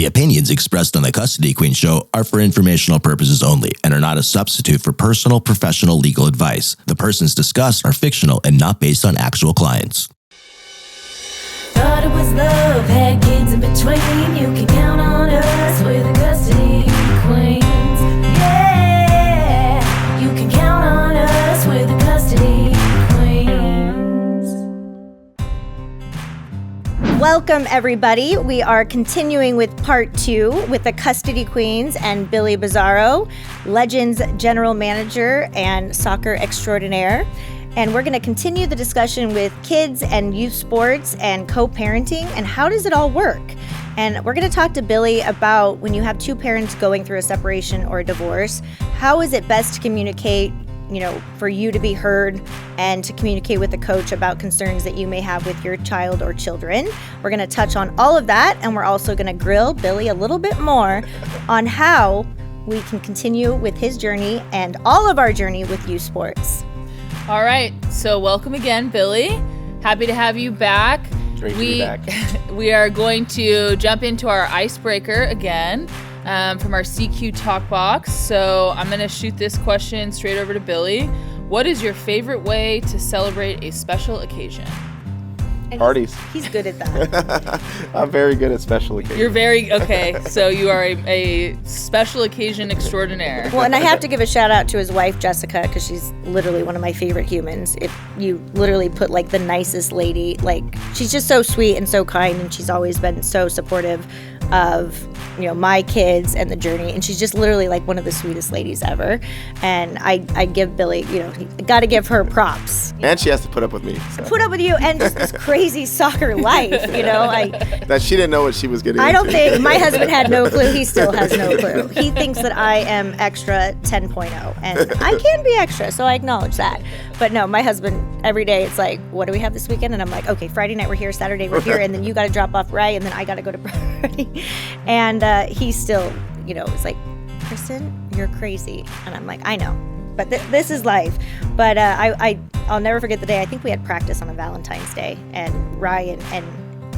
The opinions expressed on the Custody Queen Show are for informational purposes only and are not a substitute for personal, professional legal advice. The persons discussed are fictional and not based on actual clients. Thought it was love, had kids in between. You can count on us, we're the Custody Queens. Yeah, you can count on us, we're the Custody Queens. Welcome, everybody. We are continuing with part 2 with the Custody Queens and Billy Bizzaro, Legends General Manager and Soccer Extraordinaire. And we're going to continue the discussion with kids and youth sports and co-parenting and how does it all work? And we're going to talk to Billy about when you have two parents going through a separation or a divorce, how is it best to communicate, for you to be heard and to communicate with the coach about concerns that you may have with your child or children. We're going to touch on all of that, and we're also going to grill Billy a little bit more on how we can continue with his journey and all of our journey with youth sports. All right, so welcome again, Billy. Happy to have you back. Great to be back. We are going to jump into our icebreaker again from our CQ Talk Box. So I'm going to shoot this question straight over to Billy. What is your favorite way to celebrate a special occasion? And Parties. He's good at that. I'm very good at special occasions. You're so you are a special occasion extraordinaire. Well, and I have to give a shout out to his wife, Jessica, because she's literally one of my favorite humans. If you literally put the nicest lady, she's just so sweet and so kind, and she's always been so supportive of my kids and the journey, and she's just literally one of the sweetest ladies ever. And I give Billy, got to give her props. And she has to put up with me. So. Put up with you and just this crazy soccer life, That she didn't know what she was getting I don't into. think, my husband had no clue. He still has no clue. He thinks that I am extra 10.0, and I can be extra, so I acknowledge that. But no, my husband, every day it's what do we have this weekend? And I'm like, okay, Friday night we're here, Saturday we're here, and then you got to drop off Ray, and then I got to go to party. And he still, is like, Kristen, you're crazy. And I'm like, I know, but this is life. But I'll never forget the day. I think we had practice on a Valentine's Day, and Ryan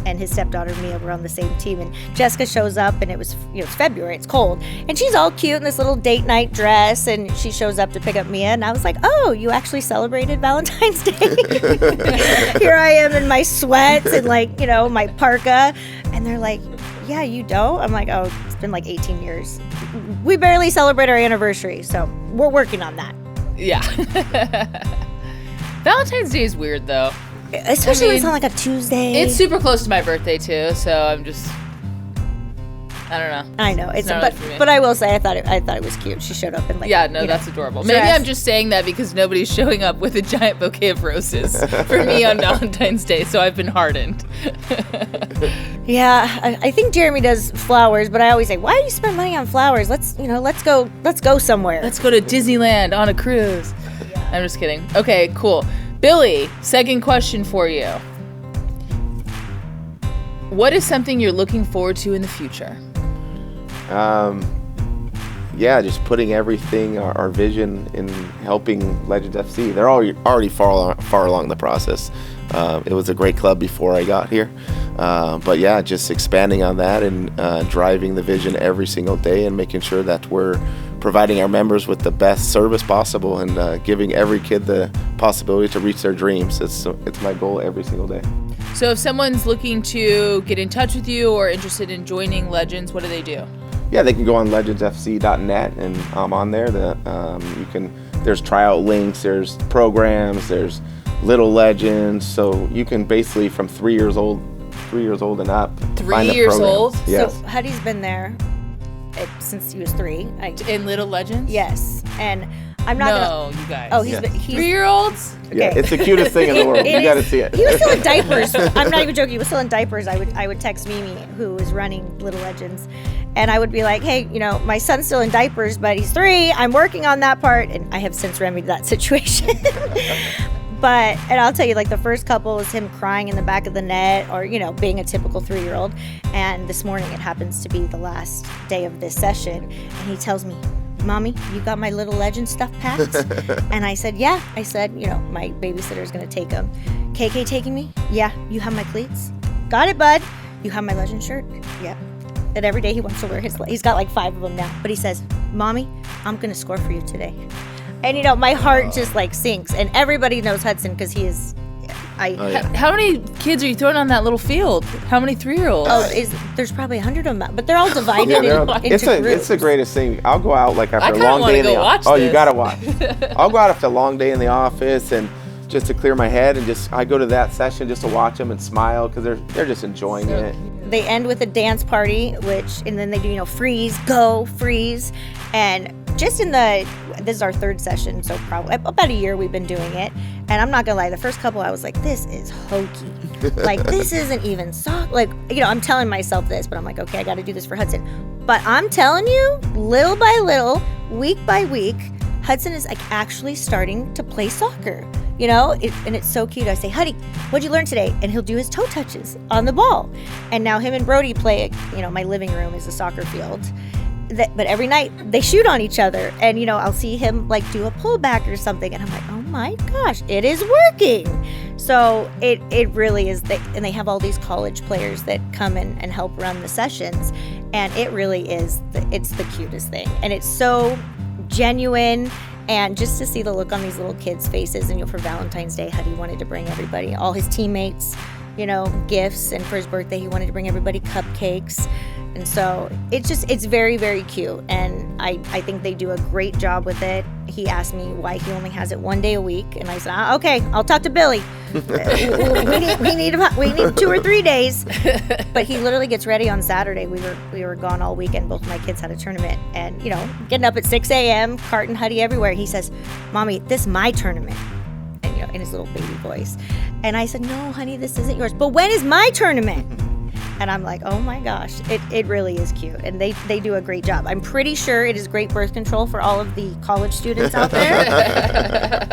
and his stepdaughter Mia were on the same team, and Jessica shows up, and it was it's February, it's cold, and she's all cute in this little date night dress, and she shows up to pick up Mia, and I was like, oh, you actually celebrated Valentine's Day? Here I am in my sweats and my parka, and they're like, yeah, you don't? I'm like, oh, it's been 18 years. We barely celebrate our anniversary, so we're working on that. Yeah. Valentine's Day is weird, though. Especially when it's on a Tuesday. It's super close to my birthday, too, so I'm just... I don't know. I know. It's not but, really for me. But I will say I thought it was cute. She showed up in that's adorable. Maybe I'm just saying that because nobody's showing up with a giant bouquet of roses for me on Valentine's Day, so I've been hardened. Yeah, I think Jeremy does flowers, but I always say, why do you spend money on flowers? Let's go somewhere. Let's go to Disneyland on a cruise. Yeah. I'm just kidding. Okay, cool. Billy, second question for you. What is something you're looking forward to in the future? Just putting everything, our vision in helping Legends FC. They're already far along the process. It was a great club before I got here. Just expanding on that and driving the vision every single day and making sure that we're providing our members with the best service possible and giving every kid the possibility to reach their dreams. It's my goal every single day. So if someone's looking to get in touch with you or interested in joining Legends, what do they do? Yeah, they can go on legendsfc.net, and I'm on there. There's tryout links, there's programs, there's Little Legends, so you can basically from 3 years old and up. 3 years old? Yes. So Huddy's been there since he was 3. In Little Legends? Yes, and I'm not gonna... you guys. Oh, he's 3-year-olds? Okay. Yeah, it's the cutest thing in the world. You got to see it. He was still in diapers. I'm not even joking. He was still in diapers. I would text Mimi, who was running Little Legends, and I would be like, hey, my son's still in diapers, but he's 3. I'm working on that part, and I have since remedied that situation. And I'll tell you, the first couple was him crying in the back of the net or, being a typical 3-year-old. And this morning it happens to be the last day of this session. And he tells me, Mommy, you got my Little Legend stuff packed? And I said, yeah. I said, my babysitter's going to take him. KK taking me? Yeah. You have my cleats? Got it, bud. You have my Legend shirt? Yeah. And every day he wants to wear he's got like 5 of them now. But he says, Mommy, I'm going to score for you today. And, my heart just like sinks. And everybody knows Hudson because he is... How many kids are you throwing on that little field? How many 3-year-olds? There's probably 100 of them, but they're all divided into groups. It's the greatest thing. I'll go out like after a long day in the office. Oh, you gotta watch. I'll go out after a long day in the office and just to clear my head, and I go to that session just to watch them and smile because they're just enjoying it. They end with a dance party, and then they do freeze, go, freeze, and just this is our 3rd session, so probably about a year we've been doing it. And I'm not gonna lie, the first couple I was like, this is hokey. Like, this isn't even I'm telling myself this, but I'm like, okay, I gotta do this for Hudson. But I'm telling you, little by little, week by week, Hudson is like actually starting to play soccer. And it's so cute. I say, Huddy, what'd you learn today? And he'll do his toe touches on the ball. And now him and Brody play, my living room is a soccer field. But every night they shoot on each other, and I'll see him like do a pullback or something, and I'm like, oh my gosh, it is working. So it really is. And they have all these college players that come in and help run the sessions, and it really is. It's the cutest thing, and it's so genuine. And just to see the look on these little kids' faces, and for Valentine's Day, Huddy wanted to bring everybody, all his teammates, gifts, and for his birthday, he wanted to bring everybody cupcakes. And so it's very, very cute. And I think they do a great job with it. He asked me why he only has it 1 day a week. And I said, okay, I'll talk to Billy. we need 2 or 3 days. But he literally gets ready on Saturday. We were gone all weekend. Both my kids had a tournament. And, getting up at 6 a.m., carting Huddy everywhere. He says, Mommy, this is my tournament. And, in his little baby voice. And I said, no, honey, this isn't yours. But when is my tournament? And I'm like, oh my gosh, it really is cute. And they do a great job. I'm pretty sure it is great birth control for all of the college students out there.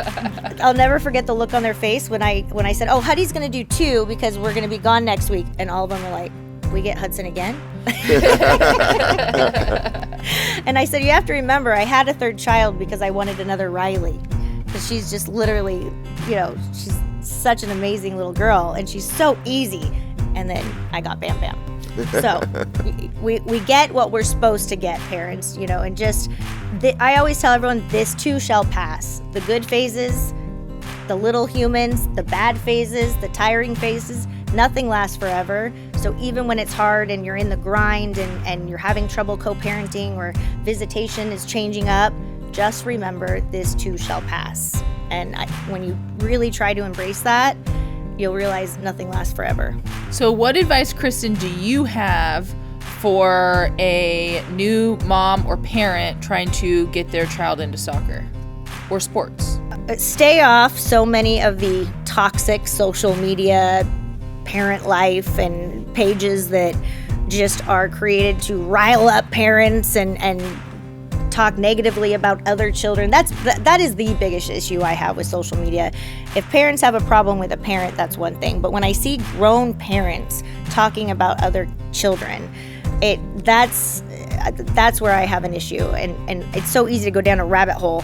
I'll never forget the look on their face when I said, oh, Huddy's going to do 2 because we're going to be gone next week. And all of them were like, we get Hudson again? And I said, you have to remember, I had a 3rd child because I wanted another Riley. Because she's just literally, she's such an amazing little girl. And she's so easy. And then I got Bam Bam. So we get what we're supposed to get, parents, and just, I always tell everyone, this too shall pass. The good phases, the little humans, the bad phases, the tiring phases, nothing lasts forever. So even when it's hard and you're in the grind and you're having trouble co-parenting or visitation is changing up, just remember this too shall pass. And when you really try to embrace that, you'll realize nothing lasts forever. So what advice, Kristen, do you have for a new mom or parent trying to get their child into soccer or sports? Stay off so many of the toxic social media, parent life, and pages that just are created to rile up parents and talk negatively about other children. That is the biggest issue I have with social media. If parents have a problem with a parent, that's one thing. But when I see grown parents talking about other children, that's where I have an issue. And it's so easy to go down a rabbit hole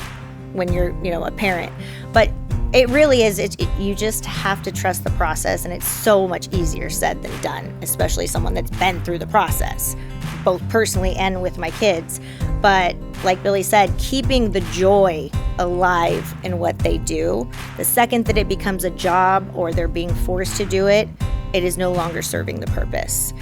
when you're a parent. But it really is. You just have to trust the process, and it's so much easier said than done, especially someone that's been through the process, both personally and with my kids. But like Billy said, keeping the joy alive in what they do. The second that it becomes a job or they're being forced to do it, it is no longer serving the purpose.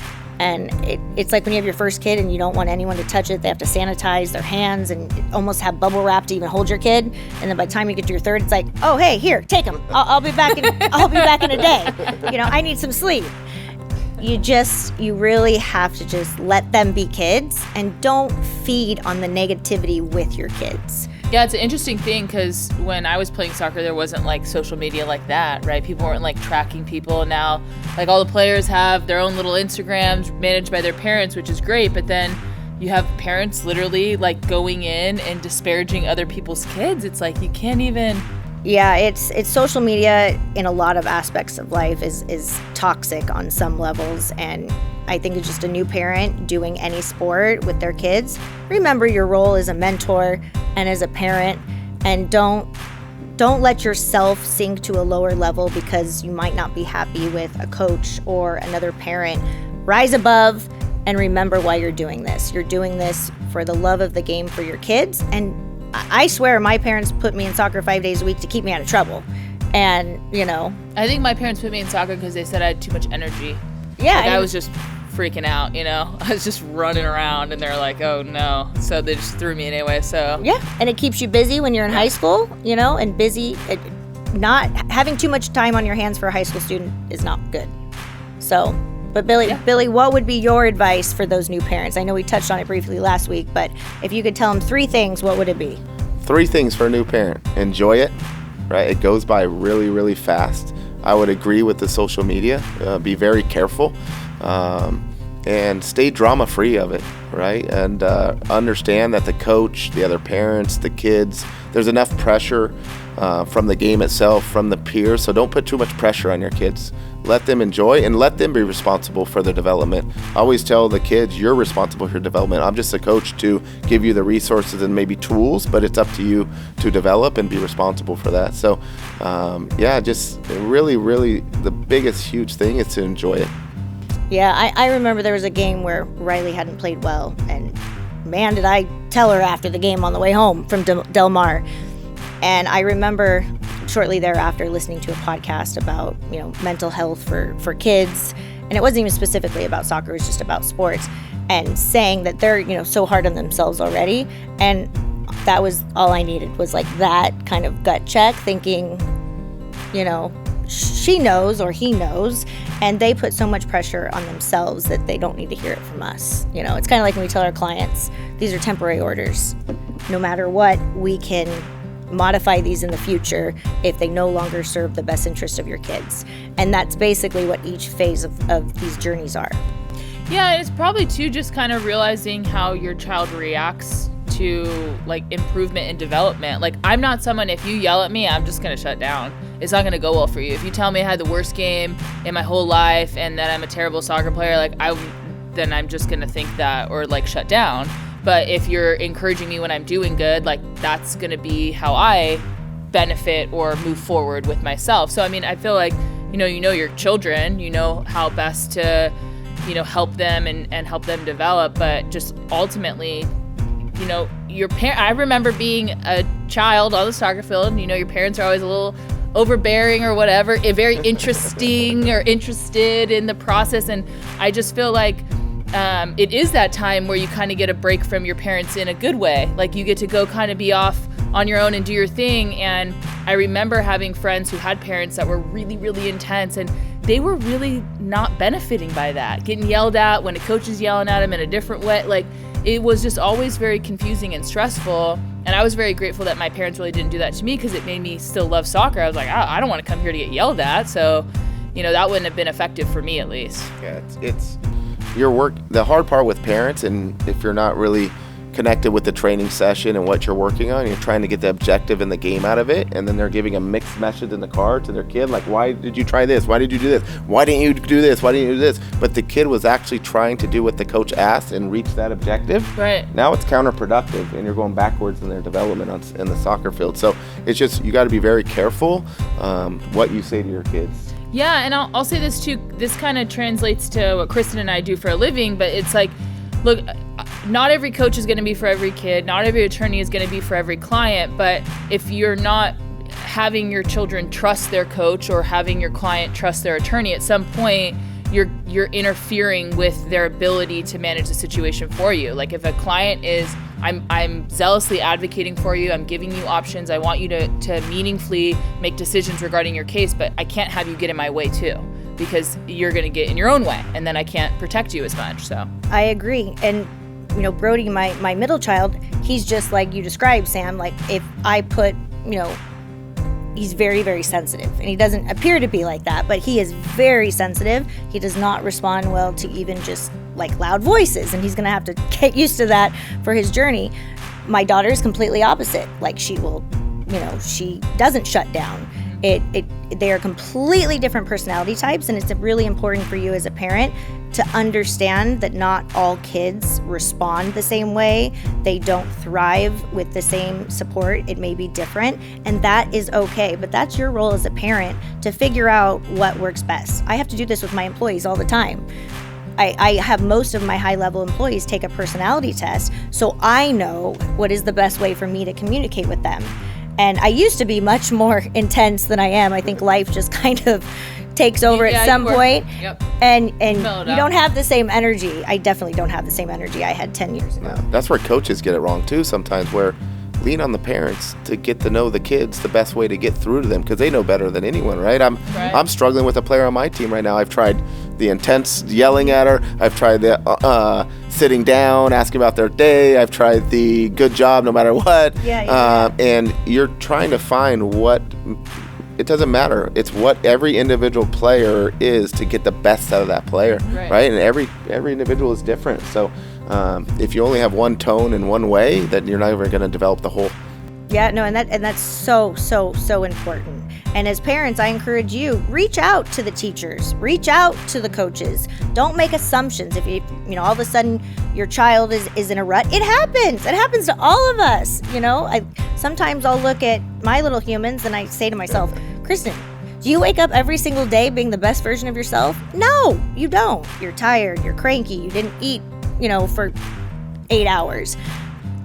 And it's like when you have your first kid and you don't want anyone to touch it. They have to sanitize their hands and almost have bubble wrap to even hold your kid. And then by the time you get to your third, it's like, oh, hey, here, take him. I'll be back in a day. I need some sleep. You really have to just let them be kids and don't feed on the negativity with your kids. Yeah, it's an interesting thing because when I was playing soccer, there wasn't like social media like that, right? People weren't like tracking people. Now, like all the players have their own little Instagrams managed by their parents, which is great. But then you have parents literally like going in and disparaging other people's kids. It's like you can't even... Yeah, it's social media in a lot of aspects of life is toxic on some levels, and I think it's just a new parent doing any sport with their kids. Remember your role as a mentor and as a parent, and don't let yourself sink to a lower level because you might not be happy with a coach or another parent. Rise above, and remember why you're doing this. You're doing this for the love of the game for your kids. And I swear my parents put me in soccer 5 days a week to keep me out of trouble. And, I think my parents put me in soccer because they said I had too much energy. yeah. I was just freaking out, I was just running around, and they're like, oh no. So they just threw me in anyway, so. Yeah, and it keeps you busy when you're in high school, and busy. Not having too much time on your hands for a high school student is not good. So, but Billy, what would be your advice for those new parents? I know we touched on it briefly last week, but if you could tell them 3 things, what would it be? 3 things for a new parent. Enjoy it, right? It goes by really, really fast. I would agree with the social media. Be very careful. And stay drama-free of it, right? And understand that the coach, the other parents, the kids, there's enough pressure from the game itself, from the peers, so don't put too much pressure on your kids. Let them enjoy and let them be responsible for their development. I always tell the kids, you're responsible for your development. I'm just a coach to give you the resources and maybe tools, but it's up to you to develop and be responsible for that. So, just really, really the biggest, huge thing is to enjoy it. Yeah, I remember there was a game where Riley hadn't played well, and man, did I tell her after the game on the way home from Del Mar. And I remember shortly thereafter listening to a podcast about, mental health for kids, and it wasn't even specifically about soccer, it was just about sports, and saying that they're, so hard on themselves already. And that was all I needed, was like that kind of gut check, thinking, she knows or he knows, and they put so much pressure on themselves that they don't need to hear it from us. It's kind of like when we tell our clients, these are temporary orders. No matter what, we can modify these in the future if they no longer serve the best interest of your kids. And that's basically what each phase of these journeys are. Yeah, it's probably too just kind of realizing how your child reacts to like improvement and development. Like, I'm not someone, if you yell at me, I'm just gonna shut down. It's not gonna go well for you. If you tell me I had the worst game in my whole life and that I'm a terrible soccer player, then I'm just gonna think that or like shut down. But if you're encouraging me when I'm doing good, like that's gonna be how I benefit or move forward with myself. So I mean, I feel like you know your children, you know how best to help them and help them develop, but just ultimately, your parent. I remember being a child on the soccer field, and your parents are always a little overbearing or whatever, very interesting or interested in the process, and I just feel like it is that time where you kind of get a break from your parents in a good way. Like, you get to go kind of be off on your own and do your thing. And I remember having friends who had parents that were really, really intense, and they were really not benefiting by that, getting yelled at when a coach is yelling at them in a different way. Like, it was just always very confusing and stressful. And I was very grateful that my parents really didn't do that to me, because it made me still love soccer. I was like, I don't want to come here to get yelled at. So, that wouldn't have been effective for me, at least. Yeah, it's your work. The hard part with parents, and if you're not really connected with the training session and what you're working on, you're trying to get the objective in the game out of it, and then they're giving a mixed message in the car to their kid, like, why did you try this? Why did you do this? Why didn't you do this? Why didn't you do this? But the kid was actually trying to do what the coach asked and reach that objective. Right. Now it's counterproductive, and you're going backwards in their development in the soccer field. So it's just, you got to be very careful what you say to your kids. Yeah, and I'll say this too. This kind of translates to what Kristen and I do for a living, but it's like, look, not every coach is going to be for every kid. Not every attorney is going to be for every client. But if you're not having your children trust their coach or having your client trust their attorney, at some point you're interfering with their ability to manage the situation for you. Like, if a client is, I'm zealously advocating for you, I'm giving you options, I want you to meaningfully make decisions regarding your case, but I can't have you get in my way too, because you're going to get in your own way, and then I can't protect you as much. So I agree. And Brody, my middle child, he's just like you described, Sam. Like, if I put, he's very, very sensitive, and he doesn't appear to be like that, but he is very sensitive. He does not respond well to even just like loud voices, and he's gonna have to get used to that for his journey. My daughter is completely opposite. Like, she will, she doesn't shut down. They are completely different personality types, and it's really important for you as a parent to understand that not all kids respond the same way. They don't thrive with the same support. It may be different, and that is okay. But that's your role as a parent to figure out what works best. I have to do this with my employees all the time. I have most of my high-level employees take a personality test, so I know what is the best way for me to communicate with them. And I used to be much more intense than I am. I think life just kind of takes over at some point. Yep. And you Mellowed don't out. have the same energy. I definitely don't have the same energy I had 10 years ago. That's where coaches get it wrong too sometimes, where lean on the parents to get to know the kids the best way to get through to them, because they know better than anyone, right? I'm struggling with a player on my team right now. I've tried the intense yelling at her. I've tried the sitting down, asking about their day. I've tried the good job no matter what. And you're trying to find what, it doesn't matter. It's what every individual player is to get the best out of that player, right? And every individual is different. So if you only have one tone and one way, then you're not ever going to develop the whole. Yeah, no, and that's so important. And as parents, I encourage you, reach out to the teachers, reach out to the coaches. Don't make assumptions. If you know, all of a sudden your child is in a rut, it happens. It happens to all of us. You know, sometimes I'll look at my little humans and I say to myself, Kristen, do you wake up every single day being the best version of yourself? No, you don't. You're tired, you're cranky, you didn't eat, for 8 hours.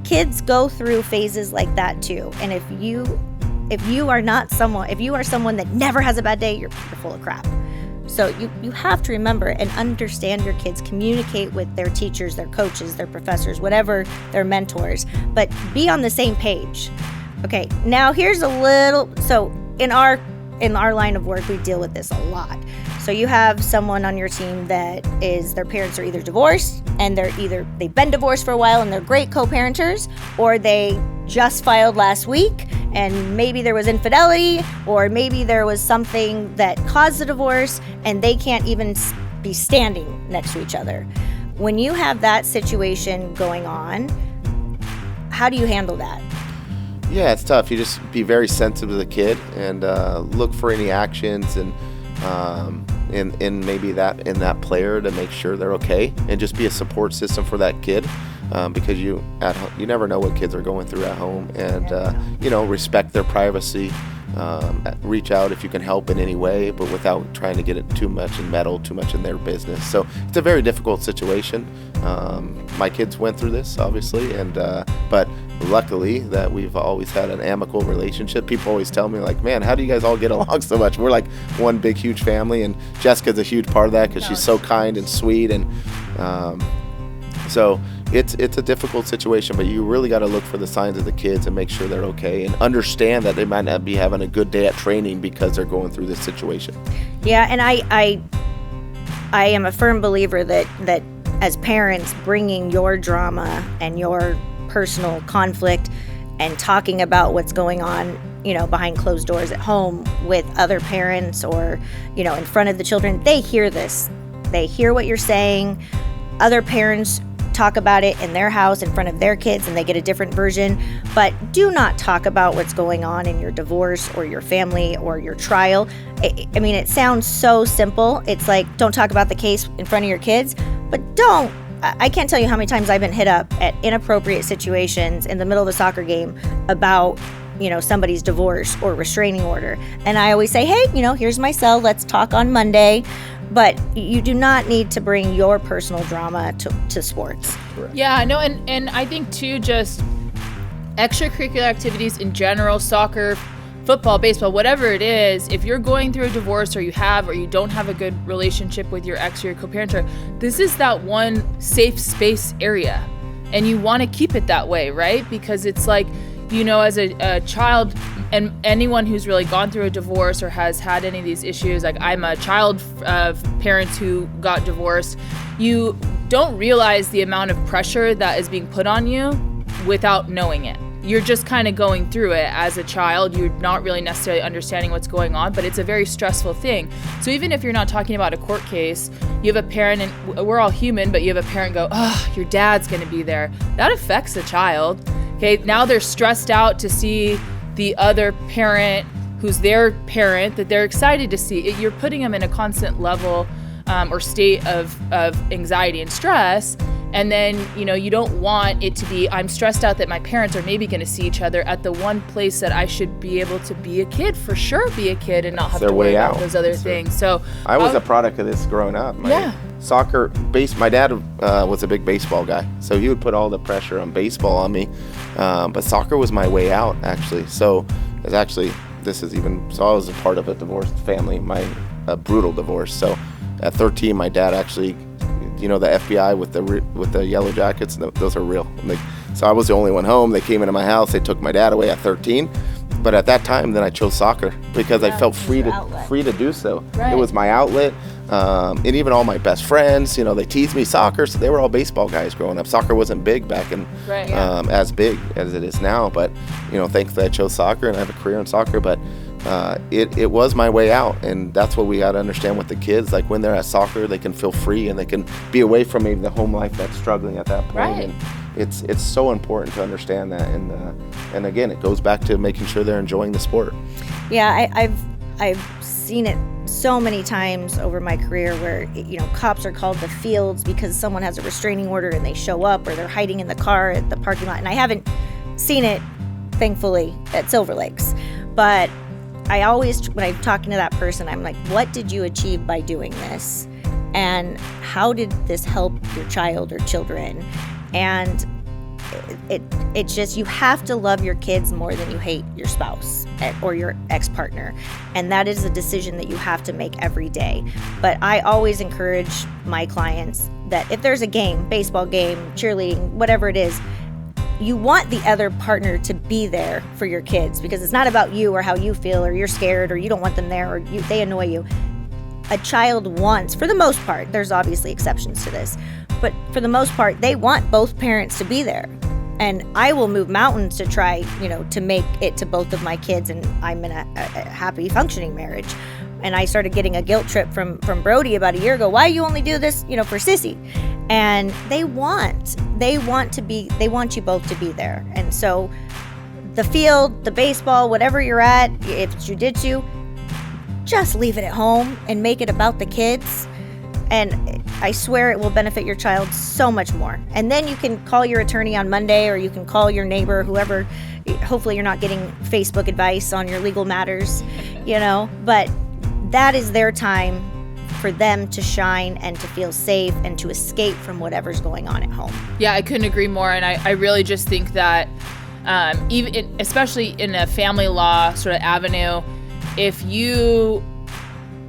Kids go through phases like that too. And if you are someone that never has a bad day, you're full of crap. So you have to remember and understand your kids, communicate with their teachers, their coaches, their professors, whatever, their mentors, but be on the same page. Okay, now here's so in our line of work, we deal with this a lot. So you have someone on your team that their parents are either divorced and they've been divorced for a while and they're great co-parenters, or they just filed last week and maybe there was infidelity, or maybe there was something that caused the divorce and they can't even be standing next to each other. When you have that situation going on, how do you handle that? Yeah, it's tough. You just be very sensitive to the kid and look for any actions and maybe in that player to make sure they're okay, and just be a support system for that kid, because you never know what kids are going through at home, and respect their privacy. Reach out if you can help in any way, but without trying to get it too much and meddle too much in their business. So it's a very difficult situation. My kids went through this, obviously, and but luckily that we've always had an amicable relationship. People always tell me, like, man, how do you guys all get along so much? We're like one big, huge family, and Jessica's a huge part of that because she's so kind and sweet, and so it's a difficult situation, but you really got to look for the signs of the kids and make sure they're okay, and understand that they might not be having a good day at training because they're going through this situation. Yeah, and I am a firm believer that as parents, bringing your drama and your personal conflict and talking about what's going on, behind closed doors at home with other parents or, in front of the children, they hear this. They hear what you're saying. Other parents talk about it in their house in front of their kids and they get a different version, but do not talk about what's going on in your divorce or your family or your trial. I mean, it sounds so simple. It's like, don't talk about the case in front of your kids, but I can't tell you how many times I've been hit up at inappropriate situations in the middle of a soccer game about, somebody's divorce or restraining order. And I always say, hey, here's my cell. Let's talk on Monday. But you do not need to bring your personal drama to sports. Correct. Yeah, no, and I think too, just extracurricular activities in general, soccer, football, baseball, whatever it is, if you're going through a divorce or you don't have a good relationship with your ex or your co-parenter, this is that one safe space area. And you want to keep it that way, right? Because it's like, as a child, and anyone who's really gone through a divorce or has had any of these issues, like I'm a child of parents who got divorced, you don't realize the amount of pressure that is being put on you without knowing it. You're just kind of going through it as a child. You're not really necessarily understanding what's going on, but it's a very stressful thing. So even if you're not talking about a court case, you have a parent, and we're all human, but you have a parent go, oh, your dad's going to be there. That affects the child. Okay, now they're stressed out to see the other parent who's their parent that they're excited to see. You're putting them in a constant level or state of anxiety and stress. And then, you don't want it to be, I'm stressed out that my parents are maybe going to see each other at the one place that I should be able to be a kid, for sure be a kid, and not have to worry about those other things. So I was a product of this growing up. My dad was a big baseball guy, so he would put all the pressure on baseball on me. But soccer was my way out, actually. So I was a part of a divorced family, a brutal divorce. So at 13, my dad actually, the FBI with the yellow jackets, those are real. So I was the only one home. They came into my house. They took my dad away at 13. But at that time, then I chose soccer because I felt free to do so. Right. It was my outlet. And even all my best friends, they teased me soccer. So they were all baseball guys growing up. Soccer wasn't big back in, as big as it is now. But, thankfully I chose soccer and I have a career in soccer. But it was my way out. And that's what we got to understand with the kids. Like when they're at soccer, they can feel free and they can be away from maybe the home life that's struggling at that point. Right. And it's so important to understand that. And again, it goes back to making sure they're enjoying the sport. Yeah, I've seen it so many times over my career where, cops are called to fields because someone has a restraining order and they show up, or they're hiding in the car at the parking lot. And I haven't seen it, thankfully, at Silver Lakes. But I always, when I'm talking to that person, I'm like, what did you achieve by doing this? And how did this help your child or children? And it's just, you have to love your kids more than you hate your spouse or your ex-partner. And that is a decision that you have to make every day. But I always encourage my clients that if there's a game, baseball game, cheerleading, whatever it is, you want the other partner to be there for your kids, because it's not about you or how you feel, or you're scared, or you don't want them there, or they annoy you. A child wants, for the most part, there's obviously exceptions to this, but for the most part, they want both parents to be there. And I will move mountains to try, to make it to both of my kids, and I'm in a happy, functioning marriage. And I started getting a guilt trip from Brody about a year ago. Why you only do this, for Sissy? And they want you both to be there. And so the field, the baseball, whatever you're at, if it's jiu-jitsu, just leave it at home and make it about the kids. And I swear it will benefit your child so much more. And then you can call your attorney on Monday, or you can call your neighbor, whoever. Hopefully you're not getting Facebook advice on your legal matters, but that is their time for them to shine and to feel safe and to escape from whatever's going on at home. Yeah, I couldn't agree more. And I really just think that especially in a family law sort of avenue, if you,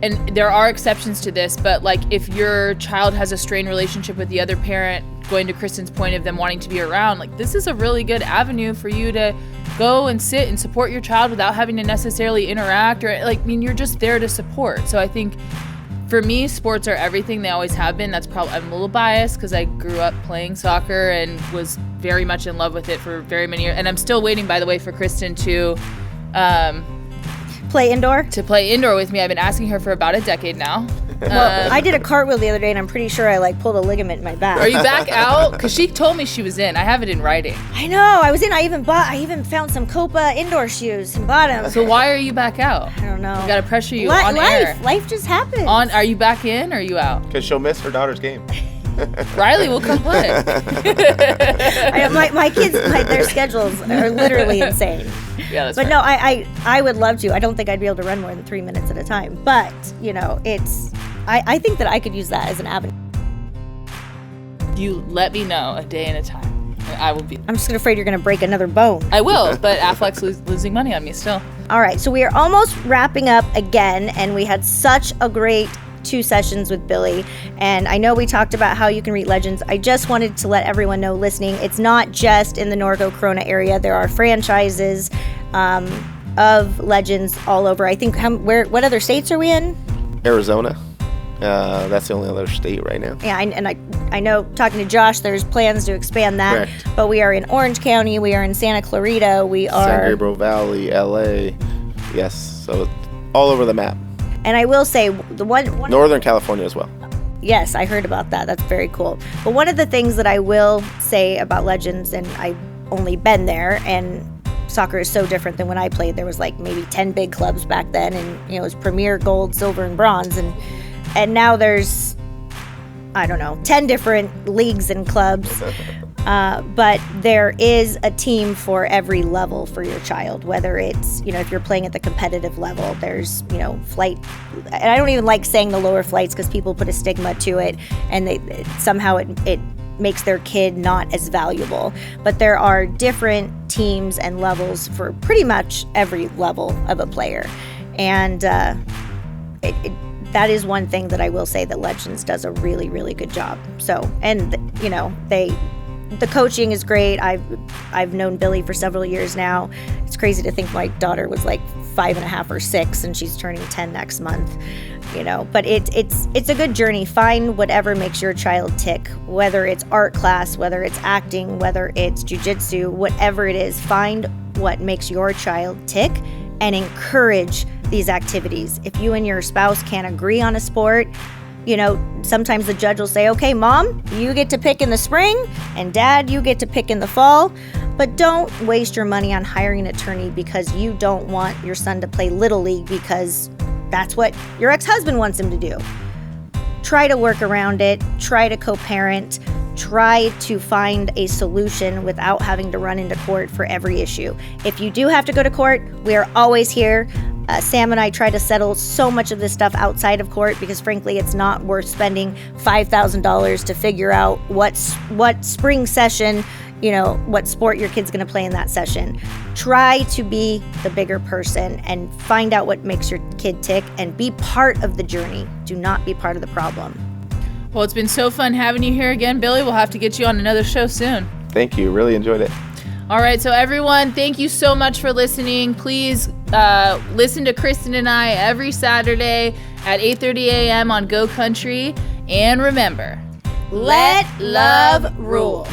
and there are exceptions to this, but like if your child has a strained relationship with the other parent, going to Kristen's point of them wanting to be around, like this is a really good avenue for you to go and sit and support your child without having to necessarily interact, or you're just there to support. So I think for me, sports are everything. They always have been. That's probably, I'm a little biased because I grew up playing soccer and was very much in love with it for very many years. And I'm still waiting, by the way, for Kristen to play indoor? To play indoor with me. I've been asking her for about a decade now. Well, I did a cartwheel the other day, and I'm pretty sure I pulled a ligament in my back. Are you back out? Because she told me she was in. I have it in writing. I know. I was in. I even found some Copa indoor shoes and bought them. So why are you back out? I don't know. We got to pressure you on air. Life just happens. Are you back in or are you out? Because she'll miss her daughter's game. Riley will come play. My kids, their schedules are literally insane. Yeah, that's but fair. no, I would love to. I don't think I'd be able to run more than 3 minutes at a time. But, I think that I could use that as an avenue. You let me know a day and a time. And I will be. I'm just afraid you're going to break another bone. I will, but Affleck's losing money on me still. All right, so we are almost wrapping up again, and we had such a great 2 sessions with Billy, and I know we talked about how you can read Legends. I just wanted to let everyone know listening, it's not just in the Norco Corona area. There are franchises of Legends all over. I think what other states are we in? Arizona. That's the only other state right now. Yeah, and I know, talking to Josh, there's plans to expand that. Correct. But we are in Orange County, we are in Santa Clarita, we are San Gabriel Valley, LA. Yes, so it's all over the map. And I will say, the one Northern California as well. Yes, I heard about that. That's very cool. But one of the things that I will say about Legends, and I've only been there, and soccer is so different than when I played. There was maybe 10 big clubs back then, and it was Premier, Gold, Silver, and Bronze, and now there's I don't know, 10 different leagues and clubs. But there is a team for every level for your child, whether it's, if you're playing at the competitive level, there's, flight. And I don't even like saying the lower flights because people put a stigma to it, and somehow it makes their kid not as valuable. But there are different teams and levels for pretty much every level of a player. And that is one thing that I will say that Legends does a really, really good job. So, and, the coaching is great. I've known Billy for several years now. It's crazy to think my daughter was like 5.5 or 6, and she's turning 10 next month. But it's a good journey. Find whatever makes your child tick, whether it's art class, whether it's acting, whether it's jujitsu, whatever it is. Find what makes your child tick and encourage these activities. If you and your spouse can't agree on a sport, sometimes the judge will say, okay, Mom, you get to pick in the spring, and Dad, you get to pick in the fall. But don't waste your money on hiring an attorney because you don't want your son to play Little League because that's what your ex-husband wants him to do. Try to work around it. Try to co-parent. Try to find a solution without having to run into court for every issue. If you do have to go to court, we are always here. Sam and I try to settle so much of this stuff outside of court because, frankly, it's not worth spending $5,000 to figure out what spring session, what sport your kid's going to play in that session. Try to be the bigger person and find out what makes your kid tick and be part of the journey. Do not be part of the problem. Well, it's been so fun having you here again, Billy. We'll have to get you on another show soon. Thank you. Really enjoyed it. All right, so everyone, thank you so much for listening. Please listen to Kristen and I every Saturday at 8:30 a.m. on Go Country. And remember, Let love rule.